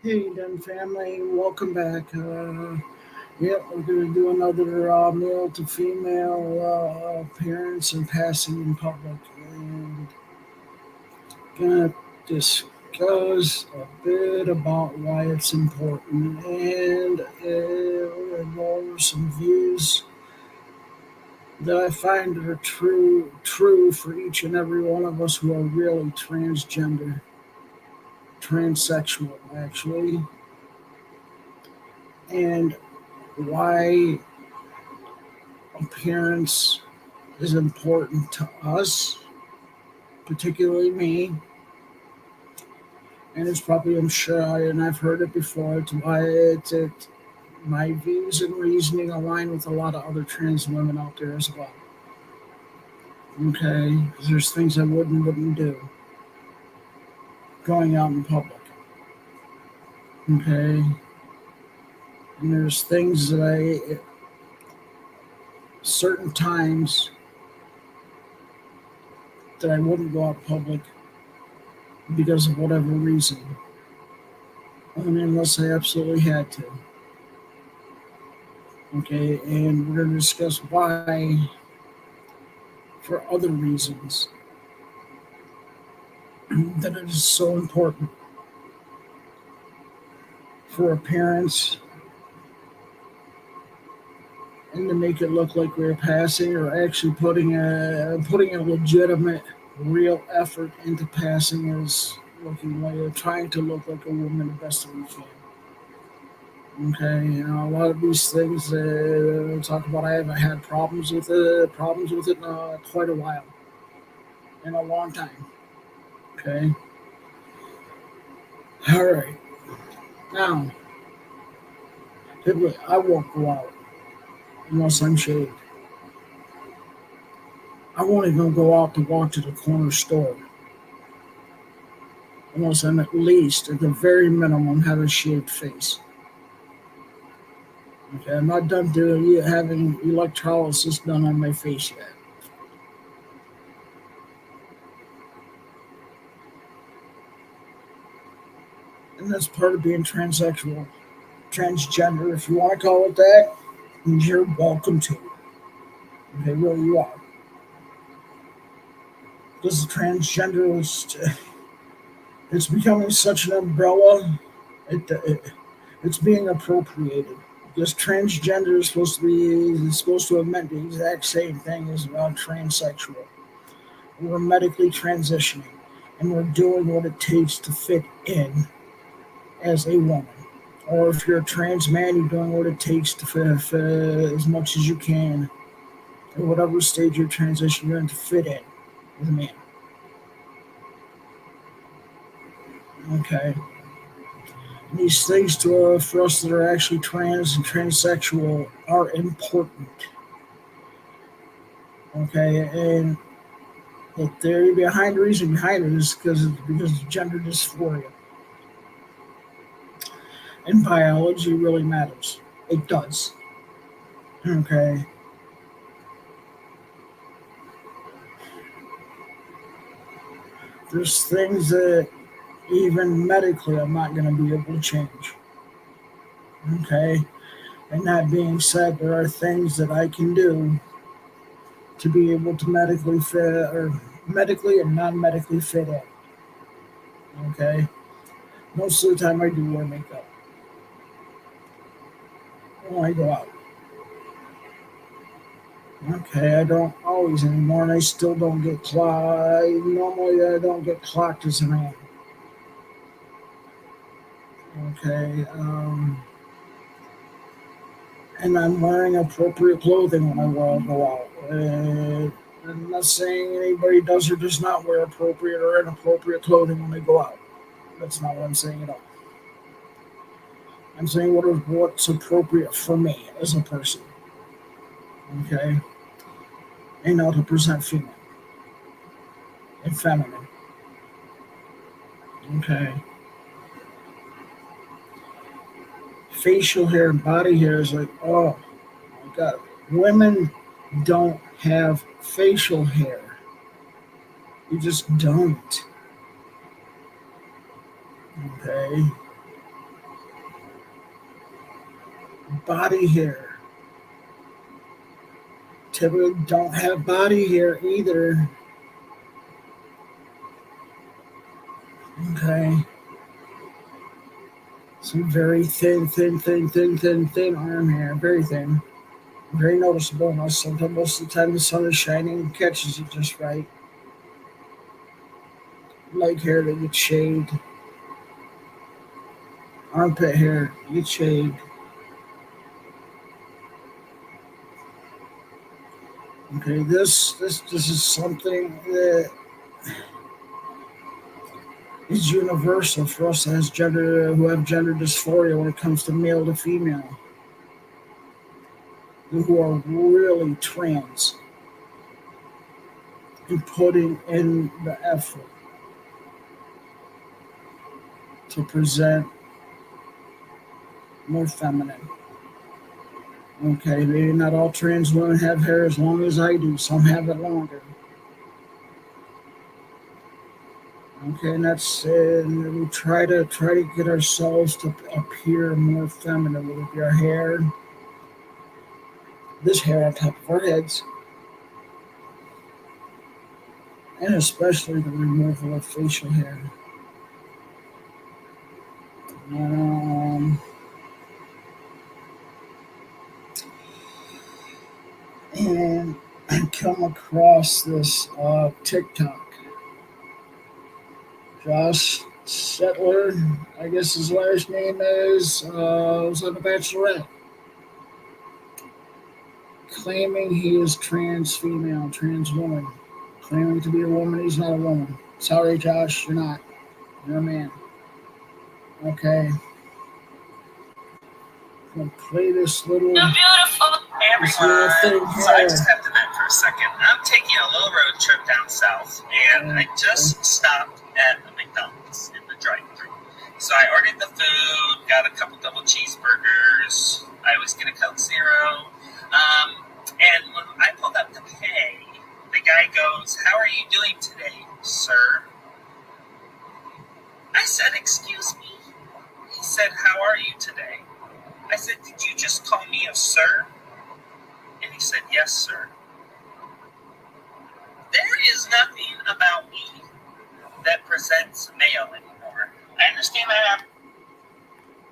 Hey, Den family, welcome back. We're going to do another male to female appearance and passing in public. And going to discuss a bit about why it's important. And we're going to go over some views that I find are true for each and every one of us who are really transgender, transsexual, actually. And why appearance is important to us, particularly me, and it's probably I'm sure and I've heard it before. It's why my views and reasoning align with a lot of other trans women out there as well. Okay, 'cause there's things I wouldn't do going out in public. Okay, and there's things that I certain times that I wouldn't go out public because of whatever reason. I mean, unless I absolutely had to. Okay, and we're going to discuss why, for other reasons, that it is so important for appearance and to make it look like we're passing or actually putting a legitimate, real effort into passing is looking like trying to look like a woman the best that we can. Okay, a lot of these things talk about I haven't had problems with it in quite a while, in a long time. Okay, all right. Now, typically, I won't go out unless I'm shaved. I won't even go out to walk to the corner store unless I'm at least, at the very minimum, have a shaved face. Okay, I'm not done doing having electrolysis done on my face yet. And that's part of being transsexual, transgender, if you want to call it that. You're welcome to. Okay, really, you are. Because transgender is, it's becoming such an umbrella. It's being appropriated. Because transgender is supposed to have meant the exact same thing as about transsexual. We're medically transitioning, and we're doing what it takes to fit in as a woman. Or if you're a trans man, you're doing what it takes to fit as much as you can, at whatever stage you're transition you're in to fit in as a man. Okay. And these things for us that are actually trans and transsexual are important. Okay, and the theory behind the reason behind it is because of gender dysphoria. And biology really matters. It does. Okay. There's things that even medically I'm not going to be able to change. Okay. And that being said, there are things that I can do to be able to medically fit or medically and non medically fit in. Okay. Most of the time I do wear makeup when I go out. Okay, I don't always anymore, and I still don't get clocked. Normally, I don't get clocked as a man. Okay, and I'm wearing appropriate clothing when I go out. I'm not saying anybody does or does not wear appropriate or inappropriate clothing when they go out. That's not what I'm saying at all. I'm saying what's appropriate for me as a person. Okay, and not to present female and feminine. Okay. Facial hair and body hair is like, oh my god. Women don't have facial hair. You just don't. Okay. body hair. Typically don't have body hair either. Okay. Some very thin arm hair. Very thin. Very noticeable. Most of the time the sun is shining and catches it just right. Leg hair that gets shaved. Armpit hair gets shaved. Okay, this is something that is universal for us as gender who have gender dysphoria when it comes to male to female, who are really trans and putting in the effort to present more feminine. Okay, maybe not all trans women have hair as long as I do. Some have it longer. Okay, and that's and we try to get ourselves to appear more feminine with our hair, this hair on top of our heads, and especially the removal of facial hair. Um, and I come across this TikTok. Josh Settler, I guess his last name is, was on The Bachelorette, claiming he is trans female, trans woman, claiming to be a woman. He's not a woman. Sorry, Josh, you're not. You're a man. Okay. I'm gonna play this little. You're beautiful. Hey everyone. So I just have to vent for a second. I'm taking a little road trip down south, and I just stopped at a McDonald's in the drive-thru. So I ordered the food, got a couple double cheeseburgers. I always get a Coke Zero. And when I pulled up to pay, the guy goes, "How are you doing today, sir?" I said, "Excuse me?" He said, "How are you today?" I said, "Did you just call me a sir?" And he said, "Yes, sir." There is nothing about me that presents male anymore. I understand I have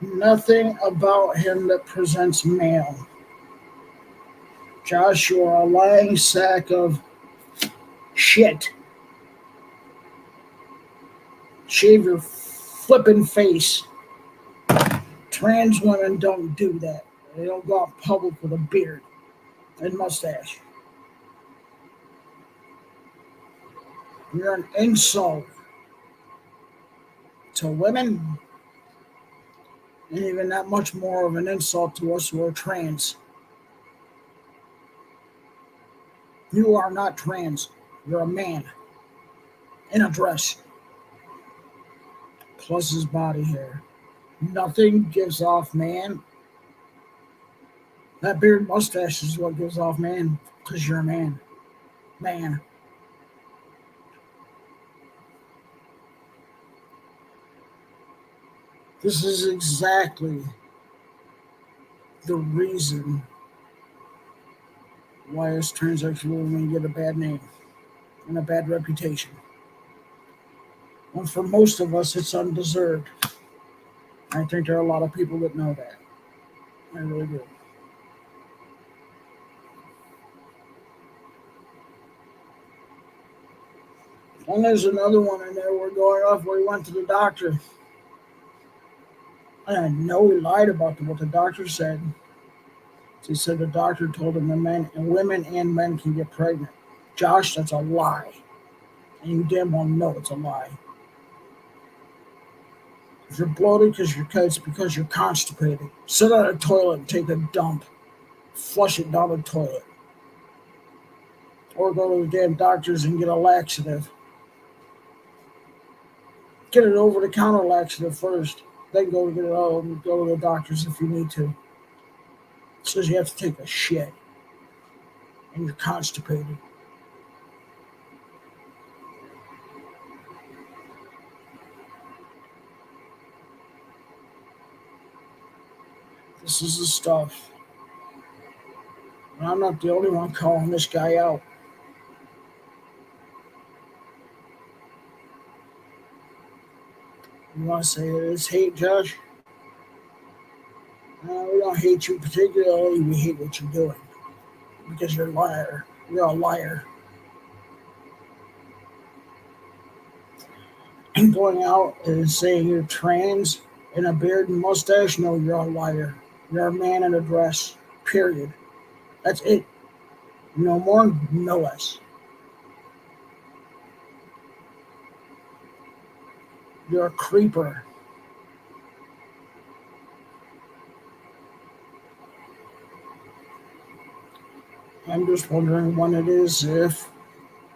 nothing about him that presents male. Josh, you are a lying sack of shit. Shave your flippin' face. Trans women don't do that. They don't go out in public with a beard and mustache. You're an insult to women, and even that much more of an insult to us who are trans. You are not trans. You're a man in a dress, plus his body hair. Nothing gives off man. That beard mustache is what gives off man, because you're a man. Man. This is exactly the reason why us transsexual women get a bad name and a bad reputation. And for most of us, it's undeserved. I think there are a lot of people that know that. I really do. And there's another one in there we're going off where he went to the doctor. And I know he lied about what the doctor said. He said the doctor told him that men and women and men can get pregnant. Josh, that's a lie. And you damn well know it's a lie. If you're bloated it's because you're constipated. Sit on a toilet and take a dump. Flush it down the toilet. Or go to the damn doctors and get a laxative. Get an over-the-counter laxative first. Then go to the doctors if you need to. It says you have to take a shit. And you're constipated. This is the stuff. And I'm not the only one calling this guy out. You want to say it's hate, Josh? We don't hate you particularly. We hate what you're doing because you're a liar. You're a liar. And going out and saying you're trans in a beard and mustache, no, you're a liar. You're a man in a dress. Period. That's it. No more, no less. You're a creeper. I'm just wondering when it is if,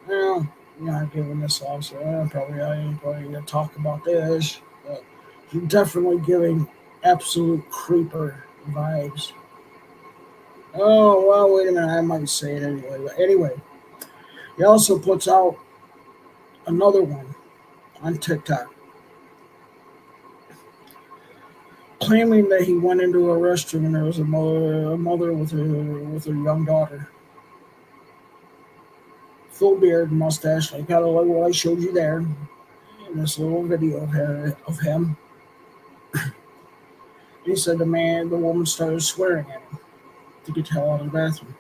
well, you're not giving this off, so I ain't probably gonna talk about this. But you're definitely giving absolute creeper vibes. Oh, well, wait a minute, I might say it anyway. But anyway, he also puts out another one on TikTok claiming that he went into a restroom and there was a mother with her young daughter. Full beard, mustache, like kind of like what I showed you there in this little video of him. He said the woman started swearing at him to get the hell out of the bathroom.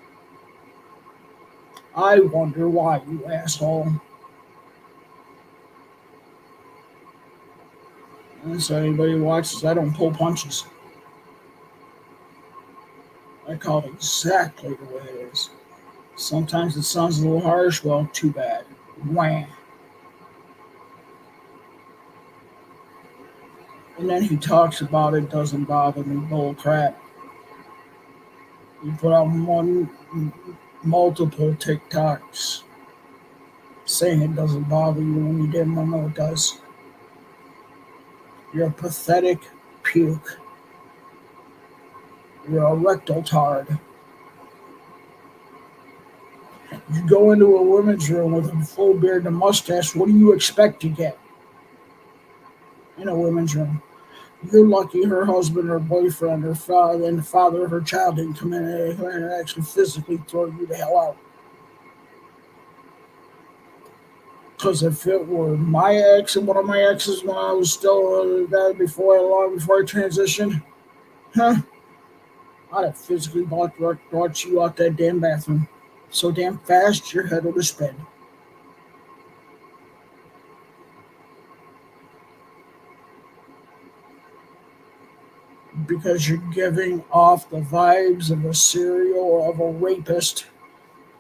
I wonder why, you asshole. And so anybody who watches, I don't pull punches. I call it exactly the way it is. Sometimes it sounds a little harsh. Well, too bad. Wham. And then he talks about it doesn't bother me. Bull crap. You put out multiple TikToks saying it doesn't bother you when you didn't know it does. You're a pathetic puke. You're a rectal tard. You go into a women's room with a full beard and a mustache, what do you expect to get in a women's room? You're lucky her husband or boyfriend or father and the father of her child didn't come in and actually physically throw you the hell out. Because if it were my ex and one of my exes when I was still long before I transitioned, I'd have physically brought you out that damn bathroom so damn fast your head would have spin. Because you're giving off the vibes of a serial of a rapist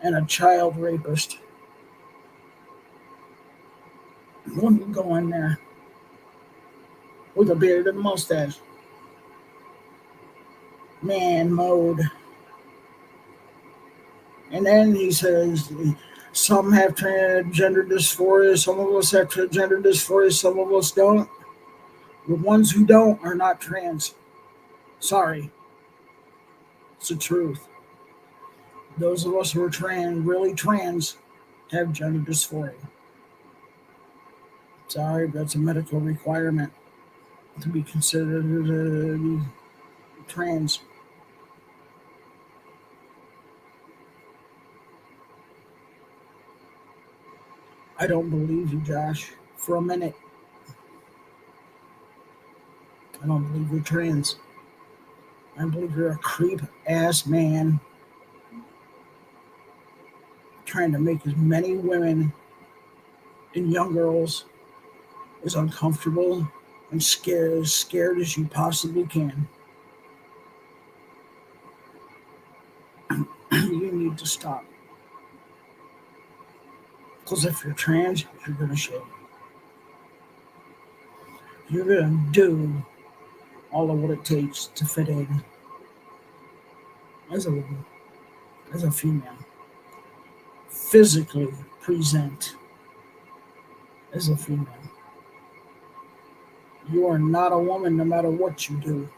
and a child rapist. When you go in there with a beard and mustache, man mode. And then he says some have transgender dysphoria, some of us have transgender dysphoria, some of us don't. The ones who don't are not trans. Sorry. It's the truth. Those of us who are trans, really trans, have gender dysphoria. Sorry, that's a medical requirement to be considered trans. I don't believe you, Josh, for a minute. I don't believe you're trans. I believe you're a creep ass man trying to make as many women and young girls as uncomfortable and scared as you possibly can. You need to stop. Because if you're trans, you're going to shave. You're going to do all of what it takes to fit in as a woman, as a female. Physically present as a female. You are not a woman no matter what you do.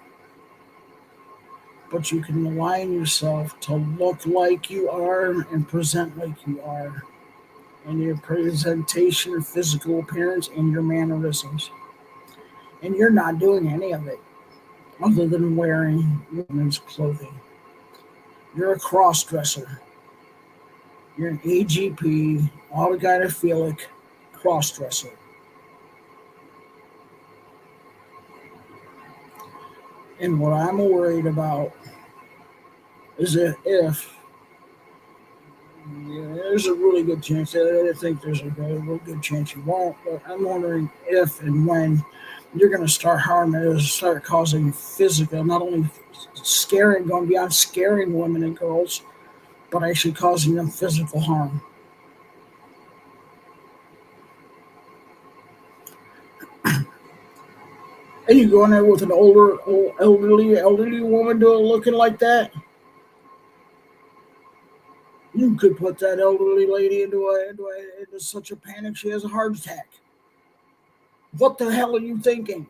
But you can align yourself to look like you are and present like you are. And your presentation, your physical appearance, and your mannerisms. And you're not doing any of it. other than wearing women's clothing. You're a cross-dresser. You're an AGP, autogynephilic cross-dresser. And what I'm worried about is that if there's a really good chance, I think there's a real good chance you won't, but I'm wondering if and when you're going to start harming, start causing physical, not only scaring, going beyond scaring women and girls, but actually causing them physical harm. And you go in there with an elderly woman looking like that, you could put that elderly lady into such a panic she has a heart attack. What the hell are you thinking?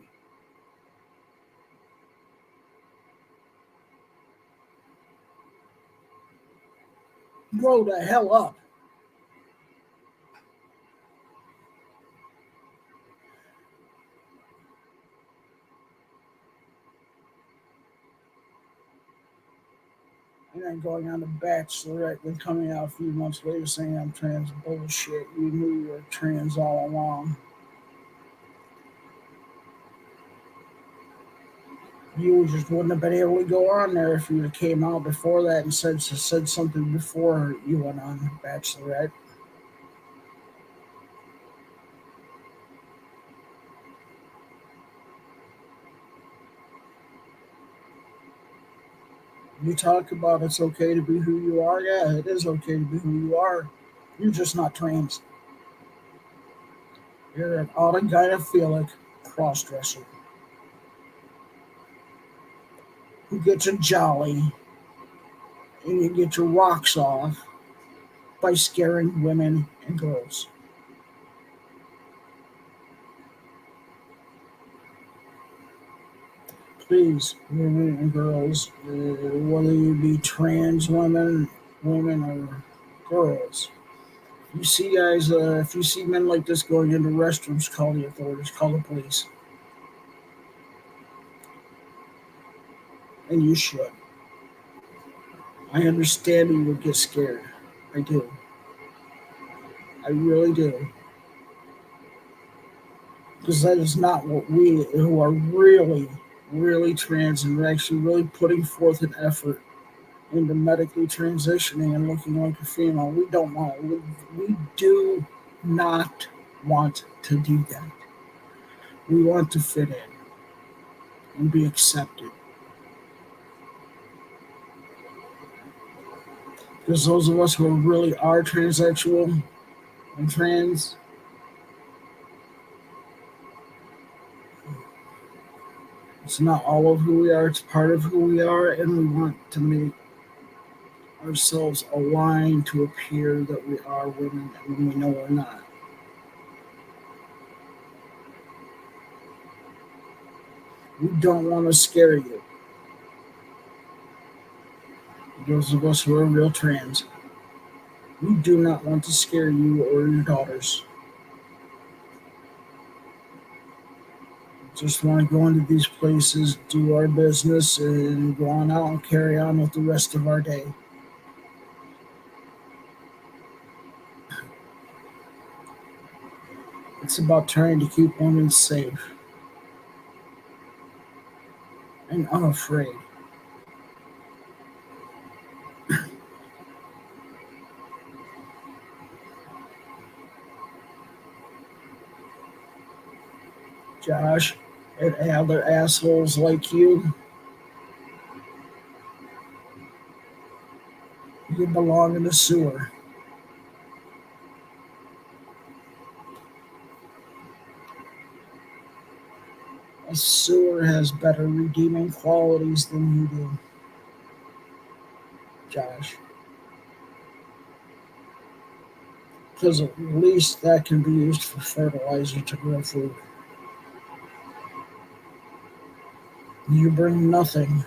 Grow the hell up. And then going on the Bachelorette, then coming out a few months later saying I'm trans. Bullshit. You knew you were trans all along. You just wouldn't have been able to go on there if you came out before that and said something before you went on Bachelorette. You talk about it's okay to be who you are. Yeah, it is okay to be who you are. You're just not trans. You're an autogynephilic crossdresser who gets a jolly and you get your rocks off by scaring women and girls. Please, women and girls, whether you be trans women or girls, you see guys, if you see men like this going into restrooms, call the authorities, call the police, and you should. I understand you would get scared. I do. I really do. Because that is not what we who are really trans and actually really putting forth an effort into medically transitioning and looking like a female. We don't want. We do not want to do that. We want to fit in and be accepted. Because those of us who really are transsexual and trans, it's not all of who we are, it's part of who we are, and we want to make ourselves align to appear that we are women when we know we're not. We don't want to scare you. Those of us who are real trans, we do not want to scare you or your daughters. Just want to go into these places, do our business, and go on out and carry on with the rest of our day. It's about trying to keep women safe and unafraid. Josh, and other assholes like you belong in the sewer. A sewer has better redeeming qualities than you do, Josh. Because at least that can be used for fertilizer to grow food. You bring nothing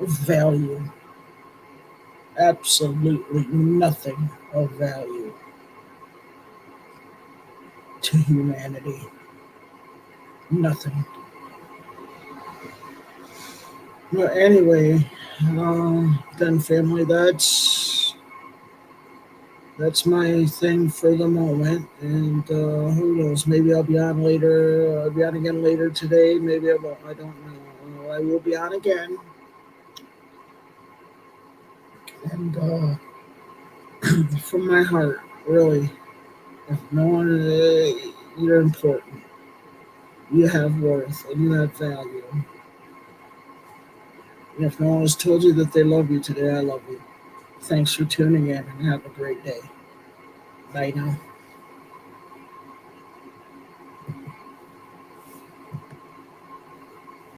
of value, absolutely nothing of value to humanity. Nothing. But anyway, then family, that's my thing for the moment. And who knows? Maybe I'll be on later. I'll be on again later today. Maybe I won't. I don't know. I will be on again. And from my heart, really, if no one, you're important. You have worth and you have value. And if no one has told you that they love you today, I love you. Thanks for tuning in and have a great day. Bye now.